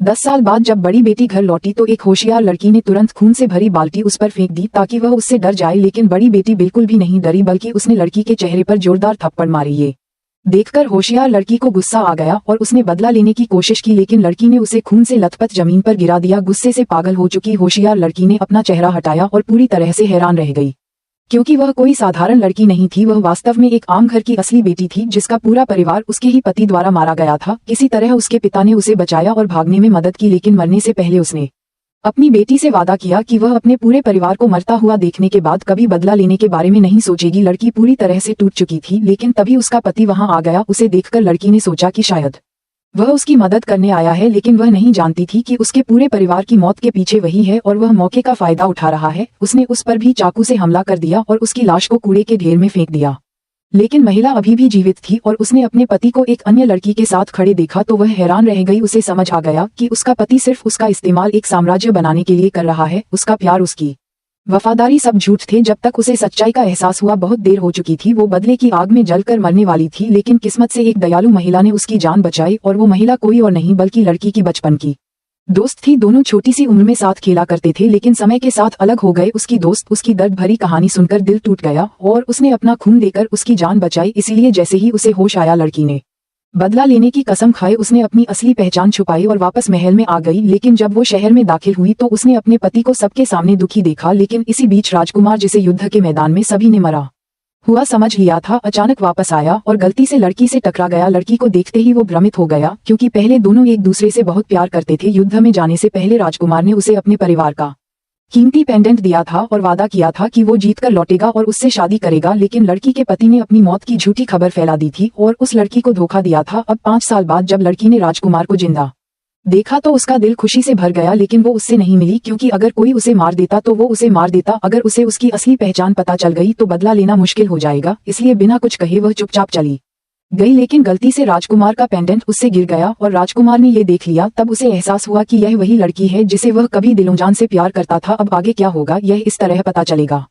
10 साल बाद जब बड़ी बेटी घर लौटी तो एक होशियार लड़की ने तुरंत खून से भरी बाल्टी उस पर फेंक दी ताकि वह उससे डर जाए, लेकिन बड़ी बेटी बिल्कुल भी नहीं डरी बल्कि उसने लड़की के चेहरे पर जोरदार थप्पड़ मारी। ये देखकर होशियार लड़की को गुस्सा आ गया और उसने बदला लेने की कोशिश की, लेकिन लड़की ने उसे खून से लथपथ जमीन पर गिरा दिया। गुस्से से पागल हो चुकी होशियार लड़की ने अपना चेहरा हटाया और पूरी तरह से हैरान रह गई, क्योंकि वह कोई साधारण लड़की नहीं थी। वह वास्तव में एक आम घर की असली बेटी थी जिसका पूरा परिवार उसके ही पति द्वारा मारा गया था। किसी तरह उसके पिता ने उसे बचाया और भागने में मदद की, लेकिन मरने से पहले उसने अपनी बेटी से वादा किया कि वह अपने पूरे परिवार को मरता हुआ देखने के बाद कभी बदला लेने के बारे में नहीं सोचेगी। लड़की पूरी तरह से टूट चुकी थी, लेकिन तभी उसका पति वहां आ गया। उसे देखकर लड़की ने सोचा कि शायद वह उसकी मदद करने आया है, लेकिन वह नहीं जानती थी कि उसके पूरे परिवार की मौत के पीछे वही है और वह मौके का फायदा उठा रहा है। उसने उस पर भी चाकू से हमला कर दिया और उसकी लाश को कूड़े के ढेर में फेंक दिया। लेकिन महिला अभी भी जीवित थी और उसने अपने पति को एक अन्य लड़की के साथ खड़े देखा तो वह हैरान रह गई। उसे समझ आ गया कि उसका पति सिर्फ उसका इस्तेमाल एक साम्राज्य बनाने के लिए कर रहा है। उसका प्यार, उसकी वफादारी सब झूठ थे। जब तक उसे सच्चाई का एहसास हुआ बहुत देर हो चुकी थी। वो बदले की आग में जलकर मरने वाली थी, लेकिन किस्मत से एक दयालु महिला ने उसकी जान बचाई और वो महिला कोई और नहीं बल्कि लड़की की बचपन की दोस्त थी। दोनों छोटी सी उम्र में साथ खेला करते थे, लेकिन समय के साथ अलग हो गए। उसकी दोस्त उसकी दर्द भरी कहानी सुनकर दिल टूट गया और उसने अपना खून देकर उसकी जान बचाई। इसीलिए जैसे ही उसे होश आया, लड़की ने बदला लेने की कसम खाई। उसने अपनी असली पहचान छुपाई और वापस महल में आ गई। लेकिन जब वो शहर में दाखिल हुई तो उसने अपने पति को सबके सामने दुखी देखा। लेकिन इसी बीच राजकुमार, जिसे युद्ध के मैदान में सभी ने मरा हुआ समझ लिया था, अचानक वापस आया और गलती से लड़की से टकरा गया। लड़की को देखते ही वो भ्रमित हो गया, क्योंकि पहले दोनों एक दूसरे से बहुत प्यार करते थे। युद्ध में जाने से पहले राजकुमार ने उसे अपने परिवार का कीमती पेंडेंट दिया था और वादा किया था कि वो जीतकर लौटेगा और उससे शादी करेगा। लेकिन लड़की के पति ने अपनी मौत की झूठी खबर फैला दी थी और उस लड़की को धोखा दिया था। अब 5 साल बाद जब लड़की ने राजकुमार को जिंदा देखा तो उसका दिल खुशी से भर गया, लेकिन वो उससे नहीं मिली, क्योंकि अगर कोई उसे मार देता तो वो उसे मार देता। अगर उसे उसकी असली पहचान पता चल गई तो बदला लेना मुश्किल हो जाएगा। इसलिए बिना कुछ कहे वह चुपचाप चली गई। लेकिन गलती से राजकुमार का पेंडेंट उससे गिर गया और राजकुमार ने ये देख लिया। तब उसे एहसास हुआ कि यह वही लड़की है जिसे वह कभी दिलों जान से प्यार करता था। अब आगे क्या होगा, यह इस तरह पता चलेगा।